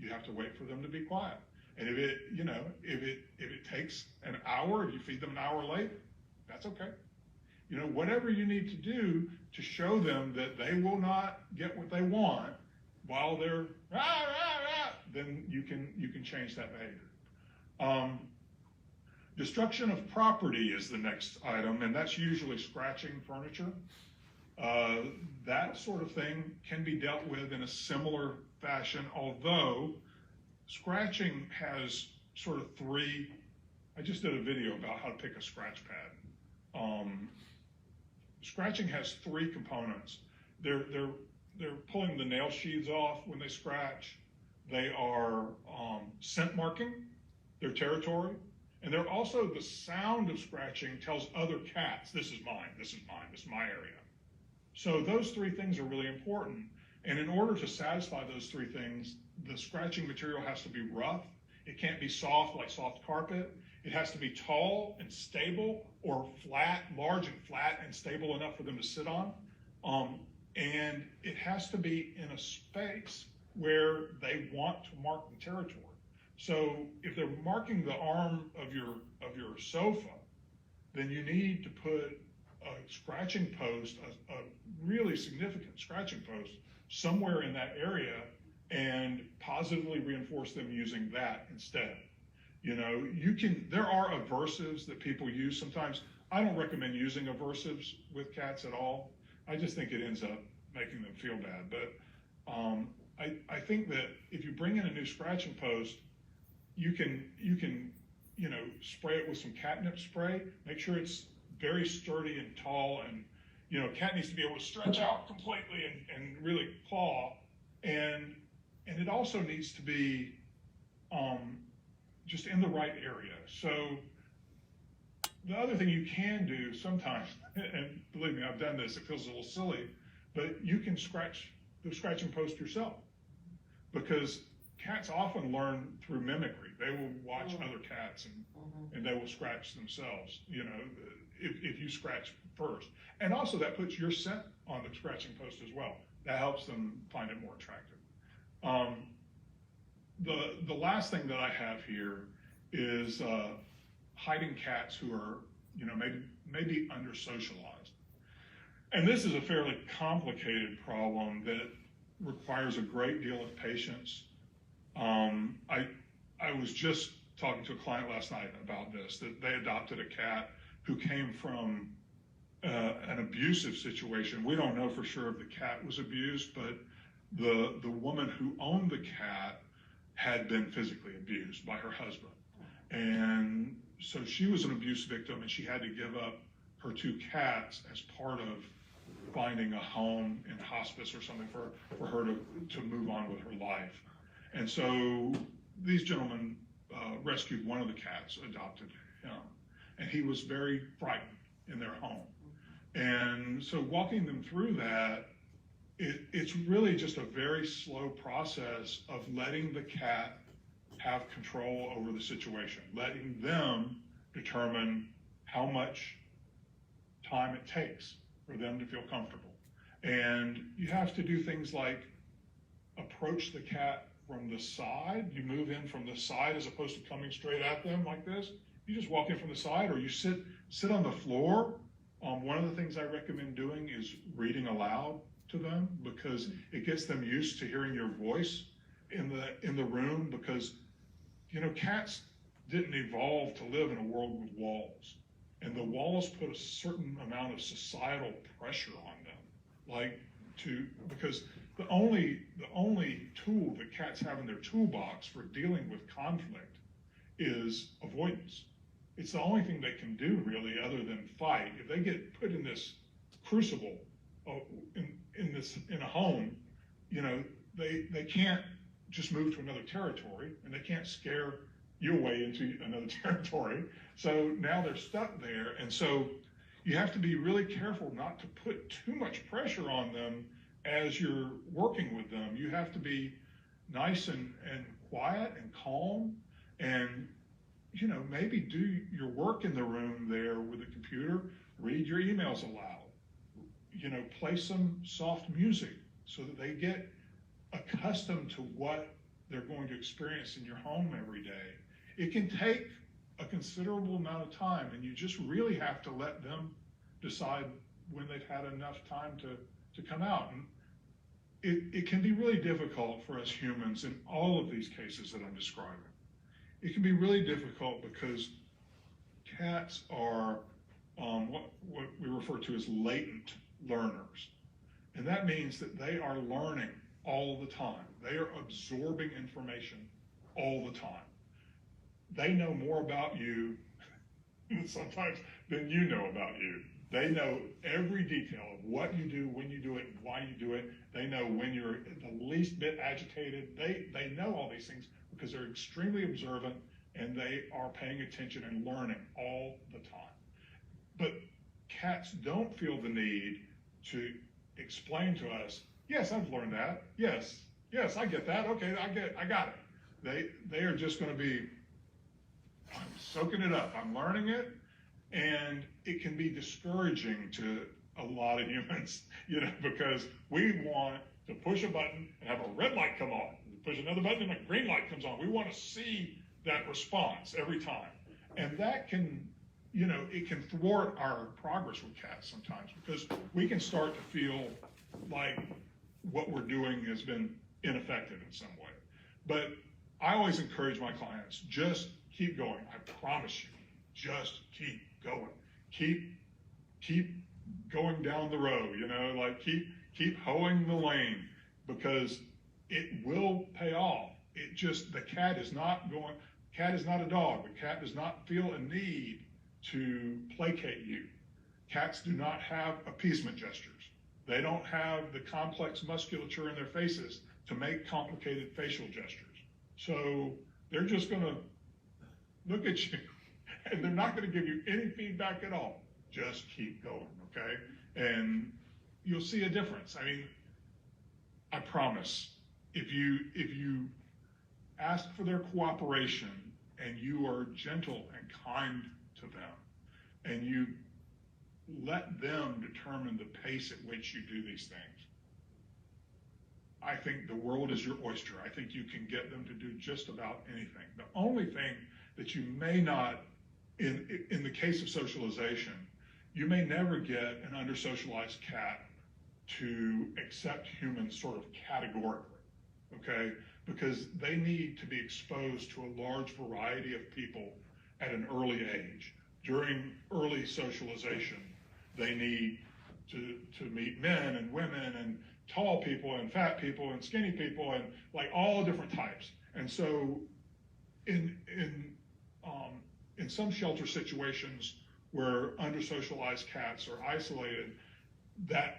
You have to wait for them to be quiet. And if it takes an hour, if you feed them an hour late, that's okay. Whatever you need to do to show them that they will not get what they want while they're then you can change that behavior. Destruction of property is the next item, and that's usually scratching furniture. That sort of thing can be dealt with in a similar fashion, although scratching has sort of three. I just did a video about how to pick a scratch pad. Scratching has three components. They're pulling the nail sheaths off when they scratch. They are scent marking their territory. And they're also, the sound of scratching tells other cats, this is mine, this is mine, this is my area. So those three things are really important. And in order to satisfy those three things, the scratching material has to be rough. It can't be soft like soft carpet. It has to be tall and stable, or flat, large and flat and stable enough for them to sit on. And it has to be in a space where they want to mark the territory. So if they're marking the arm of your sofa, then you need to put a scratching post, a really significant scratching post, somewhere in that area, and positively reinforce them using that instead. There are aversives that people use sometimes. I don't recommend using aversives with cats at all. I just think it ends up making them feel bad. But I think that if you bring in a new scratching post, you can spray it with some catnip spray. Make sure it's very sturdy and tall, and cat needs to be able to stretch out completely and really claw, and it also needs to be just in the right area. So the other thing you can do sometimes, and believe me, I've done this, it feels a little silly, but you can scratch the scratching post yourself, because cats often learn through mimicry. They will watch other cats and they will scratch themselves, if you scratch first. And also that puts your scent on the scratching post as well. That helps them find it more attractive. The last thing that I have here is hiding cats who are, maybe under-socialized. And this is a fairly complicated problem that requires a great deal of patience. I was just talking to a client last night about this, that they adopted a cat who came from an abusive situation. We don't know for sure if the cat was abused, but the woman who owned the cat had been physically abused by her husband. And so she was an abuse victim, and she had to give up her two cats as part of finding a home in hospice or something for her to move on with her life. And so these gentlemen rescued one of the cats, adopted him, and he was very frightened in their home. And so walking them through that, it's really just a very slow process of letting the cat have control over the situation, letting them determine how much time it takes for them to feel comfortable. And you have to do things like approach the cat from the side. You move in from the side as opposed to coming straight at them like this. you just walk in from the side, or you sit on the floor. One of the things I recommend doing is reading aloud to them, because it gets them used to hearing your voice in the room, because cats didn't evolve to live in a world with walls, and the walls put a certain amount of societal pressure on them, because the only tool that cats have in their toolbox for dealing with conflict is avoidance. It's the only thing they can do, really, other than fight. If they get put in this crucible in a home, they can't just move to another territory, and they can't scare you away into another territory. So now they're stuck there, and so you have to be really careful not to put too much pressure on them as you're working with them. You have to be nice and quiet and calm, and maybe do your work in the room there with the computer, read your emails aloud, play some soft music so that they get accustomed to what they're going to experience in your home every day. It can take a considerable amount of time, and you just really have to let them decide when they've had enough time to come out. And it can be really difficult for us humans in all of these cases that I'm describing. It can be really difficult because cats are what we refer to as latent learners. And that means that they are learning all the time. They are absorbing information all the time. They know more about you sometimes than you know about you. They know every detail of what you do, when you do it, why you do it. They know when you're the least bit agitated. They know all these things because they're extremely observant, and they are paying attention and learning all the time. But cats don't feel the need to explain to us, yes, I've learned that. Yes, I get that. Okay, I got it. They are just going to be, I'm soaking it up. I'm learning it. And it can be discouraging to a lot of humans, because we want to push a button and have a red light come on. Push another button and a green light comes on. We want to see that response every time. And that can, it can thwart our progress with cats sometimes, because we can start to feel like what we're doing has been ineffective in some way. But I always encourage my clients, just keep going. I promise you, just keep going. Keep going down the road, keep hoeing the lane, because it will pay off. The cat is not a dog. The cat does not feel a need to placate you. Cats do not have appeasement gestures. They don't have the complex musculature in their faces to make complicated facial gestures. So they're just going to look at you, and they're not going to give you any feedback at all. Just keep going, okay? And you'll see a difference. I mean, I promise, if you ask for their cooperation, and you are gentle and kind to them, and you let them determine the pace at which you do these things, I think the world is your oyster. I think you can get them to do just about anything. The only thing that you may not, in the case of socialization, you may never get an under-socialized cat to accept humans sort of categorically, okay? Because they need to be exposed to a large variety of people at an early age. During early socialization, they need to meet men and women and tall people and fat people and skinny people and like all different types. And so in some shelter situations where under-socialized cats are isolated, that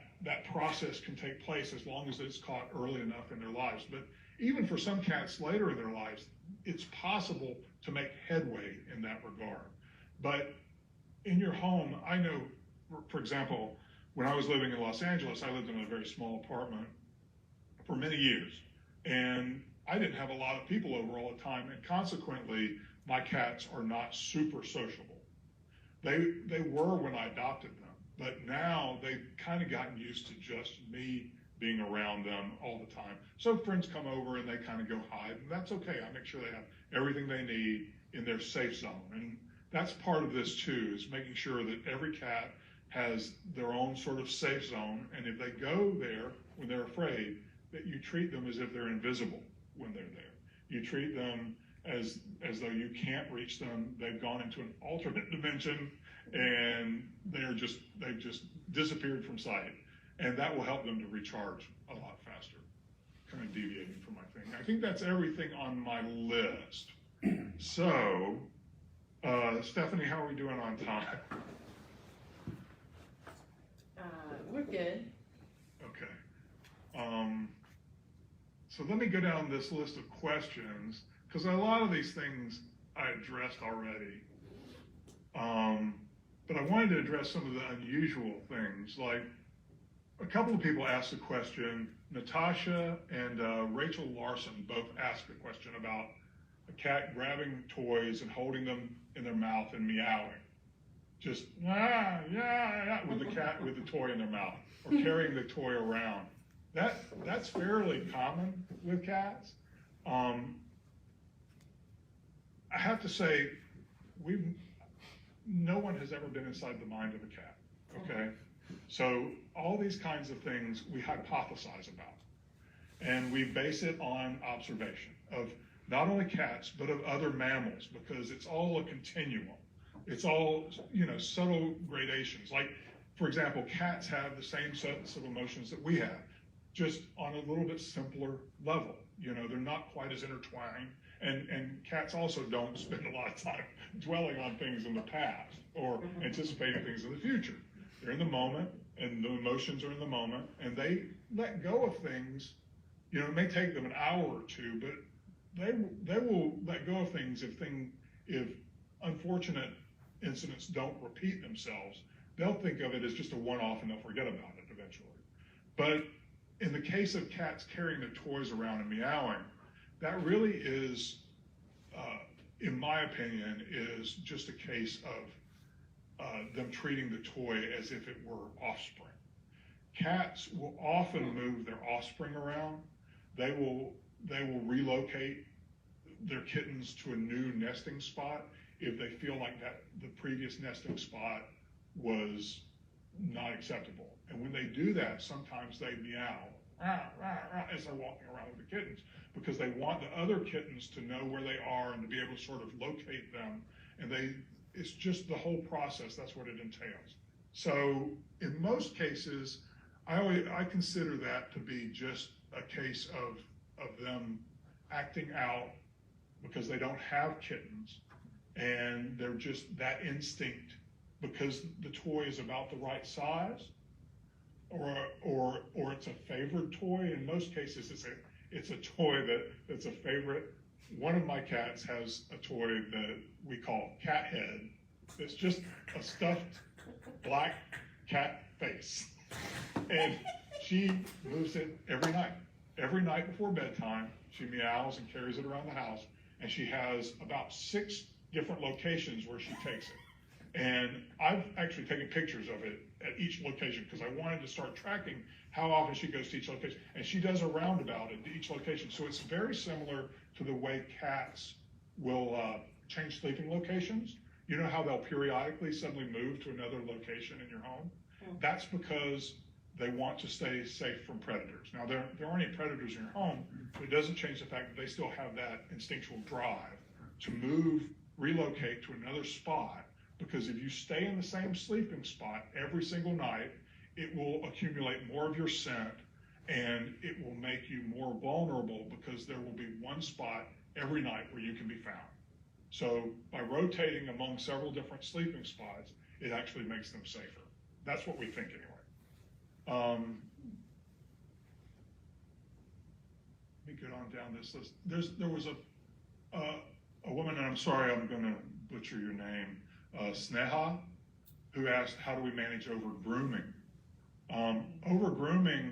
process can take place as long as it's caught early enough in their lives. But even for some cats later in their lives, it's possible to make headway in that regard. But in your home, I know, for example, when I was living in Los Angeles, I lived in a very small apartment for many years. And I didn't have a lot of people over all the time. And consequently, my cats are not super sociable. They were when I adopted them. But now they've kind of gotten used to just me being around them all the time. So friends come over and they kind of go hide, and that's okay. I make sure they have everything they need in their safe zone. And that's part of this too, is making sure that every cat has their own sort of safe zone. And if they go there when they're afraid, that you treat them as if they're invisible when they're there. You treat them as though you can't reach them. They've gone into an alternate dimension and they've just disappeared from sight. And that will help them to recharge a lot faster. Kind of deviating from my thing. I think that's everything on my list. So, Stephanie, how are we doing on time? We're good. Okay. So let me go down this list of questions, because a lot of these things I addressed already. But I wanted to address some of the unusual things. Like, a couple of people asked a question. Natasha and Rachel Larson both asked a question about a cat grabbing toys and holding them in their mouth and meowing. Just, with the cat with the toy in their mouth, or carrying the toy around. That's fairly common with cats. I have to say, no one has ever been inside the mind of a cat, okay? So all these kinds of things we hypothesize about, and we base it on observation of not only cats, but of other mammals, because it's all a continuum. It's all, subtle gradations. Like, for example, cats have the same sets of emotions that we have, just on a little bit simpler level. They're not quite as intertwined. And cats also don't spend a lot of time dwelling on things in the past or anticipating things in the future. They're in the moment, and the emotions are in the moment, and they let go of things. It may take them an hour or two, but they will let go of things if unfortunate incidents don't repeat themselves. They'll think of it as just a one-off and they'll forget about it eventually. But in the case of cats carrying their toys around and meowing, that really is, in my opinion, is just a case of them treating the toy as if it were offspring. Cats will often move their offspring around. They will relocate their kittens to a new nesting spot if they feel like that the previous nesting spot was not acceptable. And when they do that, sometimes they meow as they're walking around with the kittens, because they want the other kittens to know where they are and to be able to sort of locate them. And it's just the whole process. That's what it entails. So in most cases, I consider that to be just a case of them acting out because they don't have kittens, and they're just that instinct because the toy is about the right size, or it's a favored toy. In most cases, it's a toy that's a favorite. One of my cats has a toy that we call Cat Head. It's just a stuffed black cat face, and she moves it every night. Every night before bedtime, she meows and carries it around the house, and she has about 6 different locations where she takes it. And I've actually taken pictures of it at each location because I wanted to start tracking how often she goes to each location. And she does a roundabout at each location. So it's very similar to the way cats will change sleeping locations. You know how they'll periodically suddenly move to another location in your home? That's because they want to stay safe from predators. Now, there aren't any predators in your home, but it doesn't change the fact that they still have that instinctual drive to relocate to another spot, because if you stay in the same sleeping spot every single night, it will accumulate more of your scent, and it will make you more vulnerable because there will be one spot every night where you can be found. So by rotating among several different sleeping spots, it actually makes them safer. That's what we think anyway. Let me get on down this list. There was a woman, and I'm sorry, I'm going to butcher your name, Sneha, who asked, how do we manage over-grooming? Over-grooming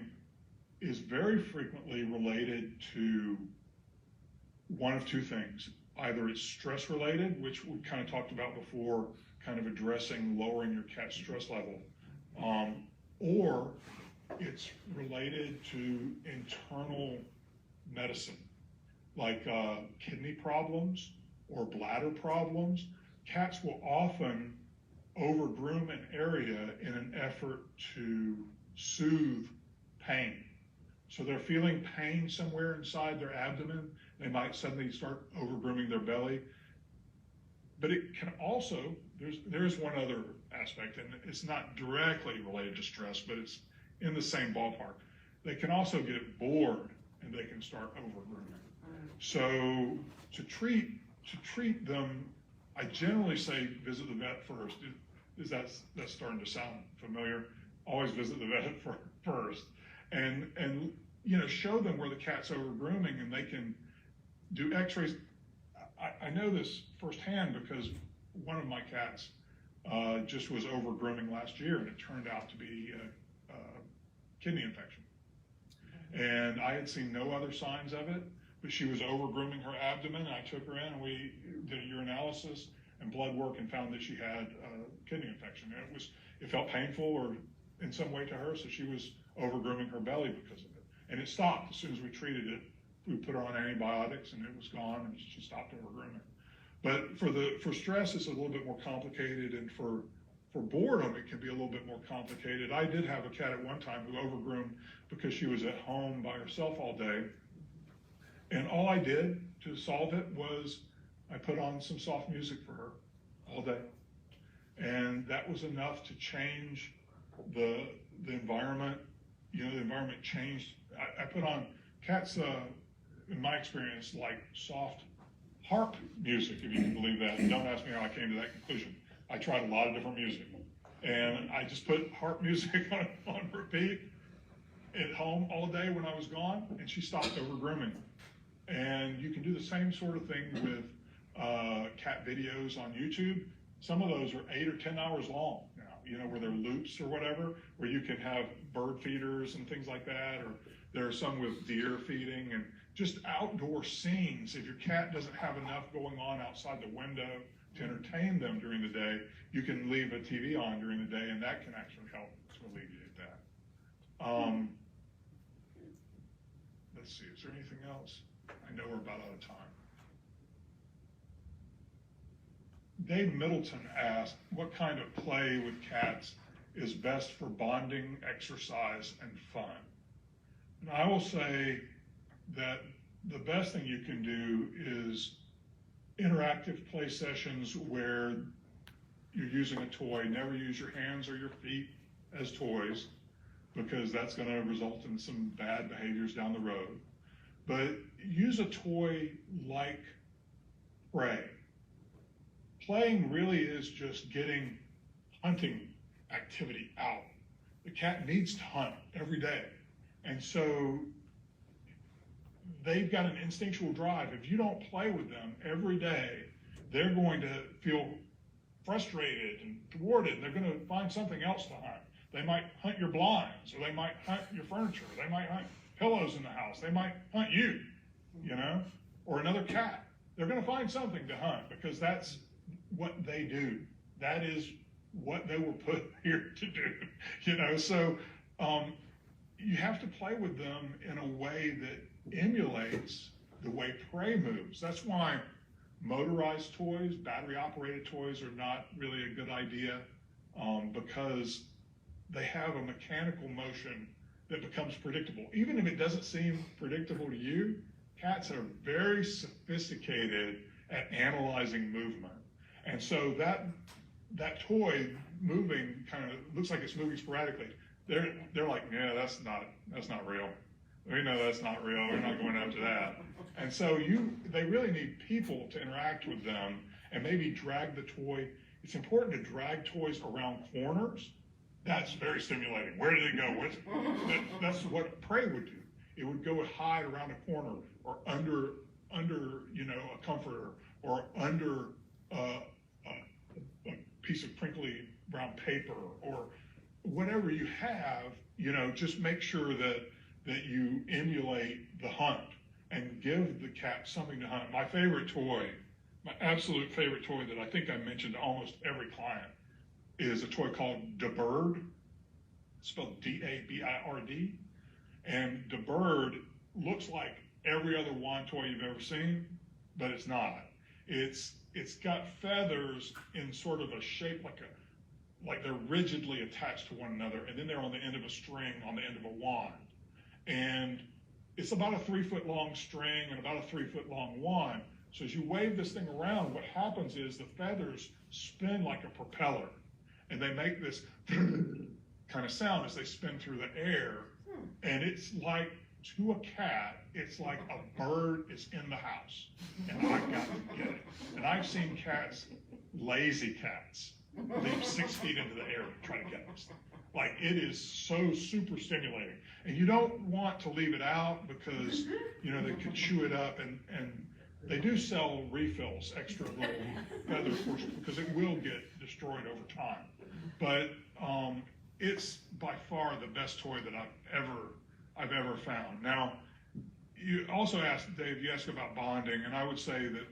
is very frequently related to one of two things. Either it's stress-related, which we kind of talked about before, kind of addressing lowering your cat's stress level, or it's related to internal medicine, like kidney problems or bladder problems cats will often overgroom an area in an effort to soothe pain. So they're feeling pain somewhere inside their abdomen. They might suddenly start overgrooming their belly. But it can also, there's one other aspect, and it's not directly related to stress, but it's in the same ballpark. They can also get bored and they can start overgrooming. So to treat them, I generally say visit the vet first. That's starting to sound familiar? Always visit the vet first, and show them where the cat's overgrooming, and they can do X-rays. I know this firsthand because one of my cats just was overgrooming last year, and it turned out to be a kidney infection. And I had seen no other signs of it, but she was overgrooming her abdomen. And I took her in, and we did a urinalysis and blood work, and found that she had a kidney infection. And it felt painful or in some way to her, so she was overgrooming her belly because of it. And it stopped as soon as we treated it. We put her on antibiotics, and it was gone, and she stopped overgrooming. But for stress, it's a little bit more complicated, and for boredom, it can be a little bit more complicated. I did have a cat at one time who overgroomed because she was at home by herself all day. And all I did to solve it was I put on some soft music for her all day. And that was enough to change the environment. The environment changed. I put on cats, in my experience, like soft harp music, if you can believe that. And don't ask me how I came to that conclusion. I tried a lot of different music. And I just put harp music on repeat at home all day when I was gone, and she stopped overgrooming. And you can do the same sort of thing with cat videos on YouTube. Some of those are 8 or 10 hours long now, where they're loops or whatever, where you can have bird feeders and things like that, or there are some with deer feeding and just outdoor scenes. If your cat doesn't have enough going on outside the window to entertain them during the day, you can leave a TV on during the day, and that can actually help to alleviate that. Let's see, is there anything else? I know we're about out of time. Dave Middleton asked, what kind of play with cats is best for bonding, exercise, and fun? And I will say that the best thing you can do is interactive play sessions where you're using a toy. Never use your hands or your feet as toys, because that's going to result in some bad behaviors down the road. But use a toy like prey. Playing really is just getting hunting activity out. The cat needs to hunt every day. And so they've got an instinctual drive. If you don't play with them every day, they're going to feel frustrated and thwarted. They're going to find something else to hunt. They might hunt your blinds, or they might hunt your furniture. They might hunt pillows in the house. They might hunt you, or another cat. They're going to find something to hunt because that's what they do. That is what they were put here to do, So you have to play with them in a way that emulates the way prey moves. That's why motorized toys, battery-operated toys are not really a good idea, because they have a mechanical motion that becomes predictable. Even if it doesn't seem predictable to you, cats are very sophisticated at analyzing movement. And so that toy moving kind of looks like it's moving sporadically. They're like, yeah, that's not real. We know that's not real. We're not going after that. And so they really need people to interact with them and maybe drag the toy. It's important to drag toys around corners. That's very stimulating. Where did it go? That's what prey would do. It would go and hide around a corner or under a comforter or under a piece of crinkly brown paper or whatever you have. Just make sure that you emulate the hunt and give the cat something to hunt. My absolute favorite toy that I think I mentioned to almost every client is a toy called DeBird, spelled D-A-B-I-R-D. And DeBird looks like every other wand toy you've ever seen, but it's not. It's got feathers in sort of a shape like they're rigidly attached to one another, and then they're on the end of a string on the end of a wand. And it's about a 3-foot long string and about a 3-foot long wand. So as you wave this thing around, what happens is the feathers spin like a propeller, and they make this kind of sound as they spin through the air. And it's like, to a cat, it's like a bird is in the house, and I've got to get it. And I've seen cats, lazy cats, leap 6 feet into the air to try to get this thing. Like, it is so super stimulating. And you don't want to leave it out because, you know, they could chew it up, and they do sell refills, extra little feather portions, because it will get destroyed over time. But it's by far the best toy that I've ever found. Now, you also asked, Dave, you asked about bonding, and I would say that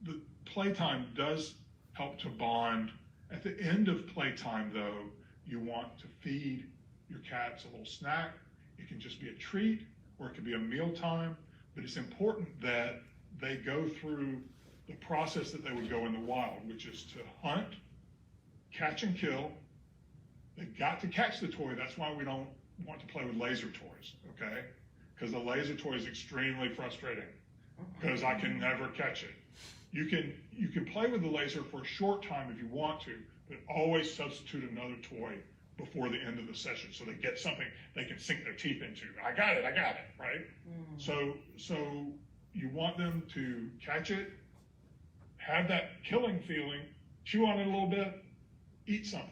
the playtime does help to bond. At the end of playtime, though, you want to feed your cats a little snack. It can just be a treat, or it can be a mealtime, but it's important that they go through the process that they would go in the wild, which is to hunt, catch and kill. They've got to catch the toy. That's why we don't want to play with laser toys, okay? Because the laser toy is extremely frustrating because I can never catch it. You can play with the laser for a short time if you want to, but always substitute another toy before the end of the session so they get something they can sink their teeth into. I got it, right? So you want them to catch it, have that killing feeling, chew on it a little bit, eat something,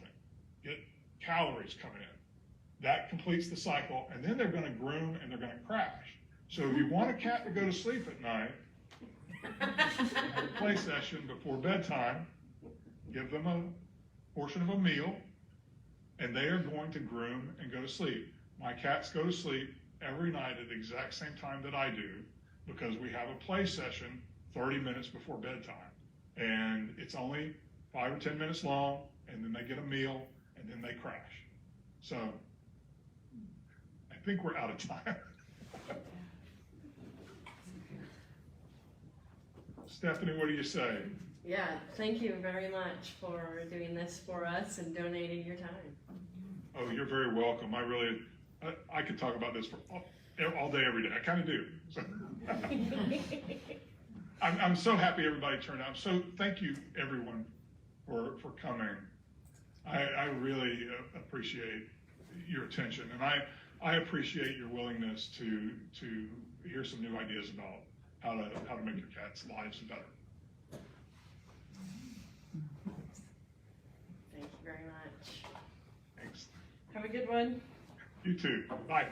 get calories coming in. That completes the cycle, and then they're going to groom and they're going to crash. So if you want a cat to go to sleep at night, have a play session before bedtime, give them a portion of a meal, and they are going to groom and go to sleep. My cats go to sleep every night at the exact same time that I do, because we have a play session 30 minutes before bedtime. And it's only 5 or 10 minutes long, and then they get a meal, and then they crash. So I think we're out of time. Stephanie, what do you say? Yeah, thank you very much for doing this for us and donating your time. Oh, you're very welcome. I could talk about this for all day, every day. I kind of do. So. I'm so happy everybody turned out. So thank you, everyone, for coming. I really appreciate your attention, and I appreciate your willingness to hear some new ideas about how to make your cats' lives better. Thank you very much. Thanks. Have a good one. You too. Bye.